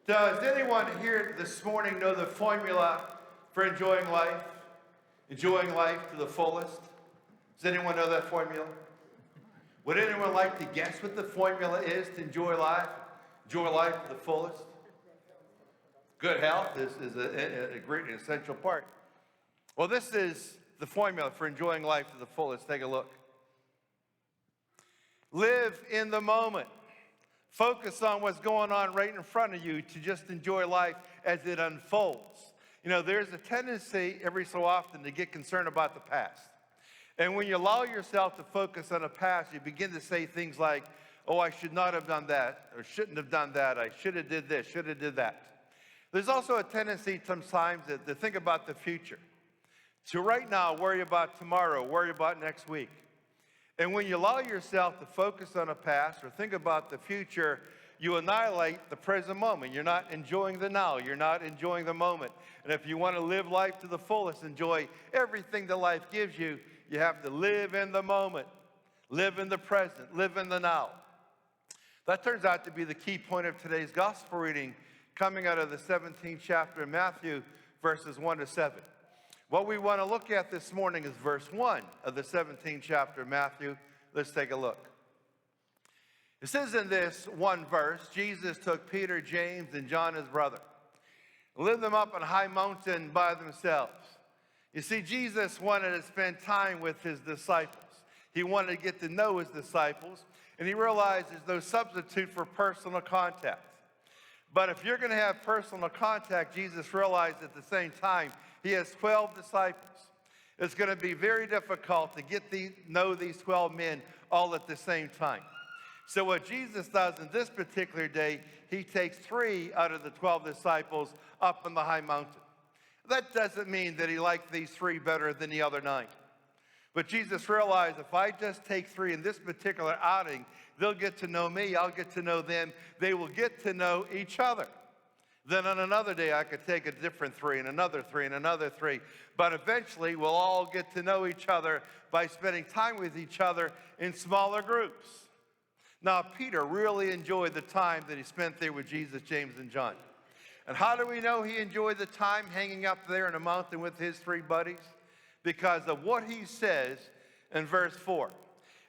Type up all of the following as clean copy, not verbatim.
Does anyone here this morning know the formula for enjoying life? Enjoying life to the fullest? Does anyone know that formula? Would anyone like to guess what the formula is to enjoy life? Enjoy life to the fullest? Good health is a great and essential part. Well, this is the formula for enjoying life to the fullest. Take a look. Live in the moment. Focus on what's going on right in front of you to just enjoy life as it unfolds. You know, there's a tendency every so often to get concerned about the past. And when you allow yourself to focus on the past, you begin to say things like, oh, I should not have done that, or shouldn't have done that, I should have did this, should have did that. There's also a tendency sometimes to think about the future. To right now worry about tomorrow, worry about next week. And when you allow yourself to focus on the past or think about the future, you annihilate the present moment. You're not enjoying the now. You're not enjoying the moment. And if you want to live life to the fullest, enjoy everything that life gives you, you have to live in the moment, live in the present, live in the now. That turns out to be the key point of today's gospel reading, coming out of the 17th chapter of Matthew, verses 1 to 7. What we want to look at this morning is verse 1 of the 17th chapter of Matthew. Let's take a look. It says in this one verse, Jesus took Peter, James, and John, his brother, and led them up on a high mountain by themselves. You see, Jesus wanted to spend time with his disciples. He wanted to get to know his disciples, and he realized there's no substitute for personal contact. But if you're going to have personal contact, Jesus realized at the same time, he has 12 disciples. It's going to be very difficult to get to know these 12 men all at the same time. So what Jesus does in this particular day, he takes 3 out of the 12 disciples up on the high mountain. That doesn't mean that he liked these 3 better than the other 9. But Jesus realized if I just take 3 in this particular outing, they'll get to know me, I'll get to know them, they will get to know each other. Then on another day, I could take a different 3 and another 3 and another 3. But eventually, we'll all get to know each other by spending time with each other in smaller groups. Now, Peter really enjoyed the time that he spent there with Jesus, James, and John. And how do we know he enjoyed the time hanging up there in a mountain with his 3 buddies? Because of what he says in verse 4.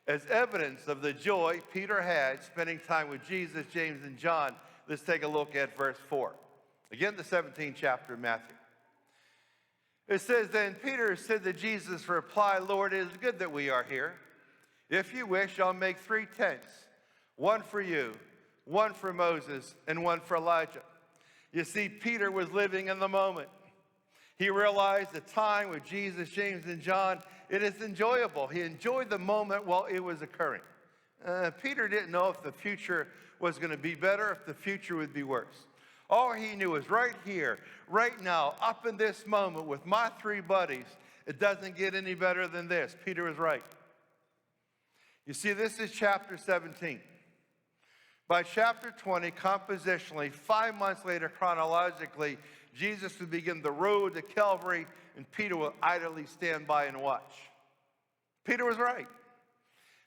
As evidence of the joy Peter had spending time with Jesus, James, and John, let's take a look at verse 4. Again, the 17th chapter of Matthew. It says, then Peter said to Jesus, reply, Lord, it is good that we are here. If you wish, I'll make 3 tents, one for you, one for Moses, and one for Elijah. You see, Peter was living in the moment. He realized the time with Jesus, James, and John, it is enjoyable. He enjoyed the moment while it was occurring. Peter didn't know if the future was going to be better, if the future would be worse. All he knew is right here, right now, up in this moment with my 3 buddies, it doesn't get any better than this. Peter was right. You see, this is chapter 17. By chapter 20, compositionally, 5 months later, chronologically, Jesus would begin the road to Calvary, and Peter will idly stand by and watch. Peter was right.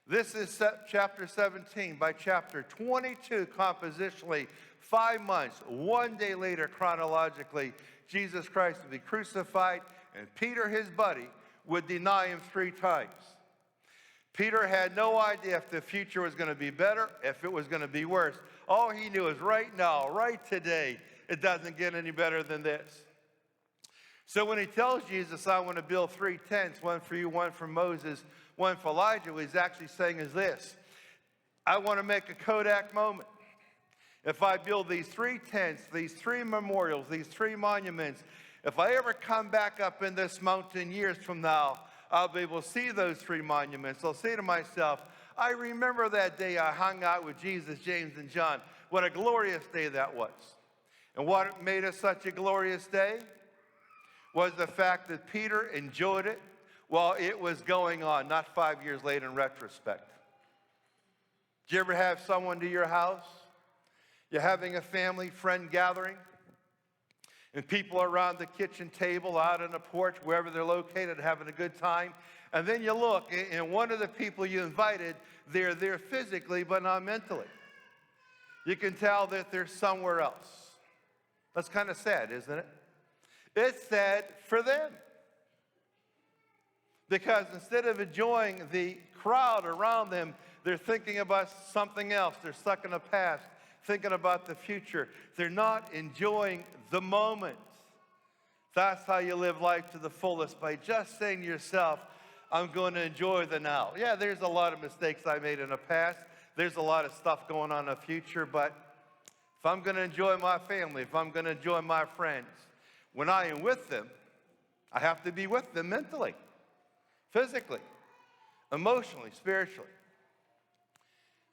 This is chapter 17. By chapter 22, compositionally, 5 months, 1 day later, chronologically, Jesus Christ would be crucified, and Peter, his buddy, would deny him 3 times. Peter had no idea if the future was going to be better, if it was going to be worse. All he knew is right now, right today, it doesn't get any better than this. So when he tells Jesus, I want to build 3 tents, one for you, one for Moses, one for Elijah, what he's actually saying is this: I want to make a Kodak moment. If I build these 3 tents, these 3 memorials, these 3 monuments, if I ever come back up in this mountain years from now, I'll be able to see those 3 monuments. I'll say to myself, I remember that day I hung out with Jesus, James, and John. What a glorious day that was. And what made it such a glorious day was the fact that Peter enjoyed it while it was going on, not 5 years later in retrospect. Did you ever have someone to your house? You're having a family friend gathering, and people are around the kitchen table, out on the porch, wherever they're located, having a good time. And then you look, and one of the people you invited, they're there physically, but not mentally. You can tell that they're somewhere else. That's kind of sad, isn't it? It's sad for them. Because instead of enjoying the crowd around them, they're thinking about something else. They're stuck in the past, thinking about the future. They're not enjoying the moment. That's how you live life to the fullest, by just saying to yourself, I'm going to enjoy the now. Yeah, there's a lot of mistakes I made in the past. There's a lot of stuff going on in the future, but if I'm going to enjoy my family, if I'm going to enjoy my friends, when I am with them, I have to be with them mentally, physically, emotionally, spiritually.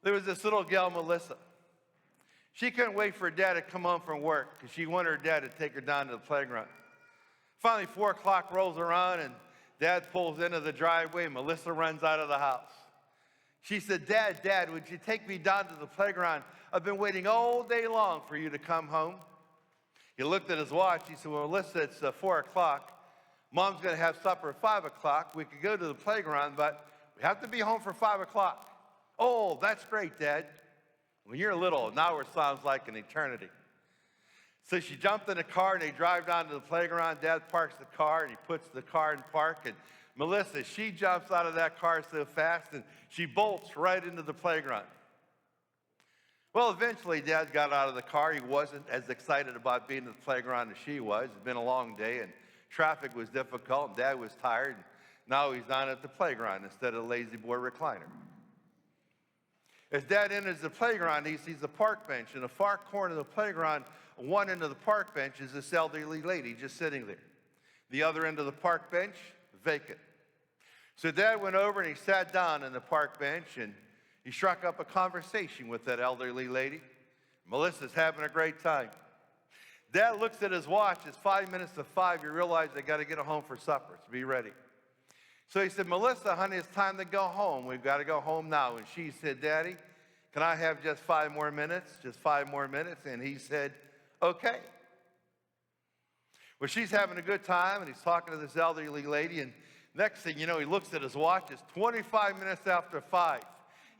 There was this little gal, Melissa. She couldn't wait for her dad to come home from work because she wanted her dad to take her down to the playground. Finally, 4 o'clock rolls around and Dad pulls into the driveway and Melissa runs out of the house. She said, Dad, would you take me down to the playground? I've been waiting all day long for you to come home. He looked at his watch. He said, well, Melissa, it's 4 o'clock. Mom's going to have supper at 5 o'clock. We could go to the playground, but we have to be home for 5 o'clock. Oh, that's great, Dad. When you're little, an hour sounds like an eternity. So she jumped in the car and they drive down to the playground. Dad parks the car and he puts the car in park. And Melissa, she jumps out of that car so fast and she bolts right into the playground. Well, eventually Dad got out of the car. He wasn't as excited about being at the playground as she was. It's been a long day and traffic was difficult and Dad was tired. And now he's down at the playground instead of the lazy boy recliner. As Dad enters the playground, he sees a park bench. In the far corner of the playground, one end of the park bench is this elderly lady just sitting there. The other end of the park bench, vacant. So Dad went over and he sat down on the park bench and he struck up a conversation with that elderly lady. Melissa's having a great time. Dad looks at his watch. It's 5 minutes to 5. You realize they got to get home for supper, so be ready. So he said, Melissa, honey, it's time to go home. We've got to go home now. And she said, Daddy, can I have just 5 more minutes? Just 5 more minutes? And he said, okay. Well, she's having a good time, and he's talking to this elderly lady, and next thing you know, he looks at his watch. It's 25 minutes after 5.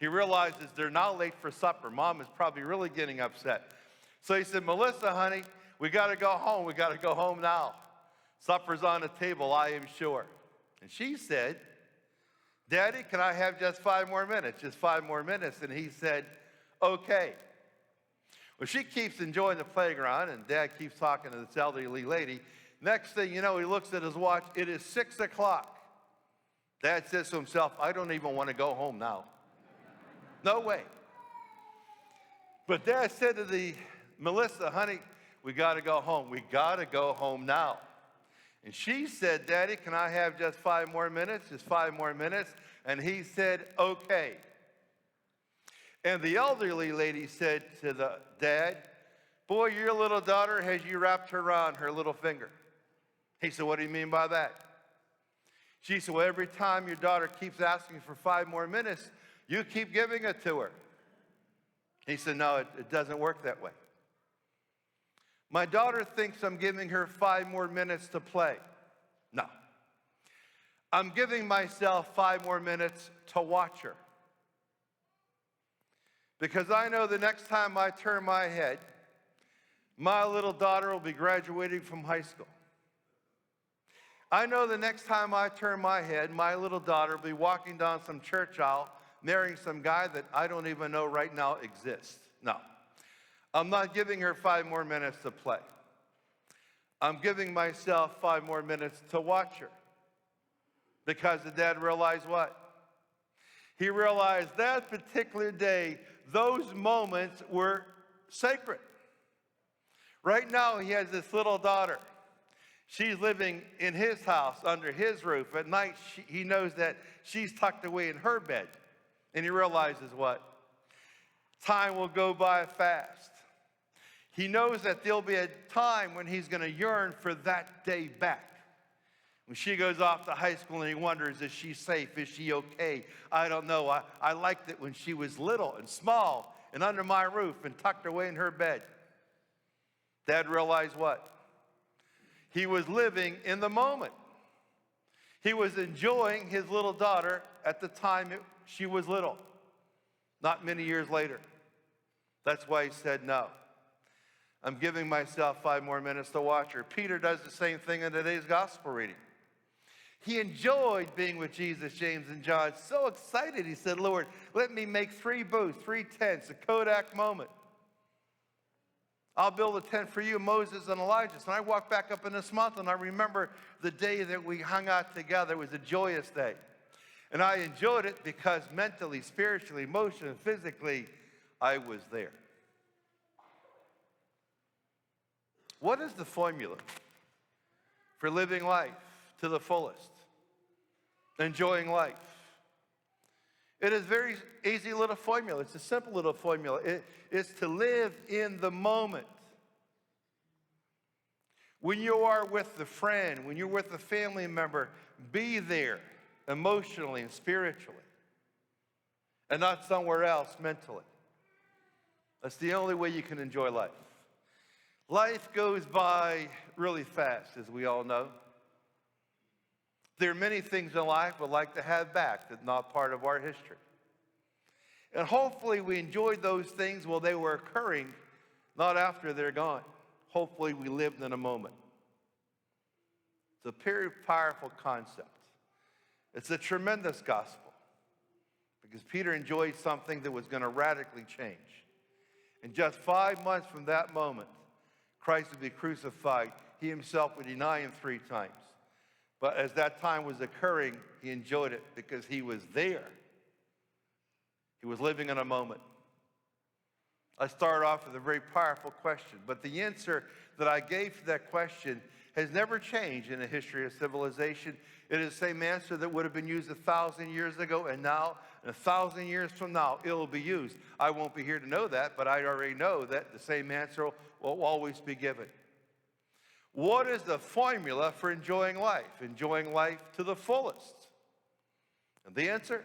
He realizes they're now late for supper. Mom is probably really getting upset. So he said, Melissa, honey, we got to go home. We got to go home now. Supper's on the table, I am sure. And she said, Daddy, can I have just 5 more minutes? Just 5 more minutes. And he said, okay. Well, she keeps enjoying the playground, and Dad keeps talking to this elderly lady. Next thing you know, he looks at his watch. It is 6 o'clock. Dad says to himself, I don't even want to go home now. No way. But Dad said to Melissa, honey, we got to go home. We got to go home now. And she said, Daddy, can I have just 5 more minutes? Just 5 more minutes. And he said, okay. And the elderly lady said to the dad, boy, your little daughter has you wrapped around her little finger. He said, what do you mean by that? She said, well, every time your daughter keeps asking for 5 more minutes, you keep giving it to her. He said, no, it doesn't work that way. My daughter thinks I'm giving her 5 more minutes to play. No. I'm giving myself 5 more minutes to watch her. Because I know the next time I turn my head, my little daughter will be graduating from high school. I know the next time I turn my head, my little daughter will be walking down some church aisle, marrying some guy that I don't even know right now exists. No. I'm not giving her 5 more minutes to play. I'm giving myself 5 more minutes to watch her. Because the dad realized what? He realized that particular day, those moments were sacred. Right now, he has this little daughter. She's living in his house, under his roof. At night, he knows that she's tucked away in her bed. And he realizes what? Time will go by fast. He knows that there'll be a time when he's going to yearn for that day back. When she goes off to high school and he wonders, is she safe? Is she okay? I don't know. I liked it when she was little and small and under my roof and tucked away in her bed. Dad realized what? He was living in the moment. He was enjoying his little daughter at the time she was little, not many years later. That's why he said no. I'm giving myself 5 more minutes to watch her. Peter does the same thing in today's gospel reading. He enjoyed being with Jesus, James, and John. So excited, he said, Lord, let me make 3 booths, 3 tents, a Kodak moment. I'll build a tent for you, Moses and Elijah. So I walked back up in this mountain, and I remember the day that we hung out together. It was a joyous day. And I enjoyed it because mentally, spiritually, emotionally, physically, I was there. What is the formula for living life to the fullest? Enjoying life. It is a very easy little formula. It's a simple little formula. It's to live in the moment. When you are with a friend, when you're with a family member, be there emotionally and spiritually, and not somewhere else mentally. That's the only way you can enjoy life. Life goes by really fast, as we all know. There are many things in life we'd like to have back that's not part of our history. And hopefully we enjoyed those things while they were occurring, not after they're gone. Hopefully we lived in a moment. It's a very powerful concept. It's a tremendous gospel because Peter enjoyed something that was going to radically change. In just 5 months from that moment, Christ would be crucified. He himself would deny him 3 times. But as that time was occurring, he enjoyed it because he was there. He was living in a moment. I started off with a very powerful question, but the answer that I gave to that question has never changed in the history of civilization. It is the same answer that would have been used 1,000 years ago, and now, 1,000 years from now, it will be used. I won't be here to know that, but I already know that the same answer will always be given. What is the formula for enjoying life? Enjoying life to the fullest. And the answer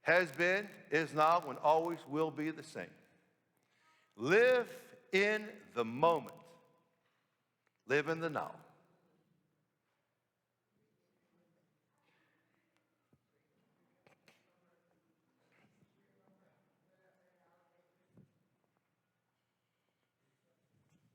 has been, is now, and always will be the same. Live in the moment. Live in the now.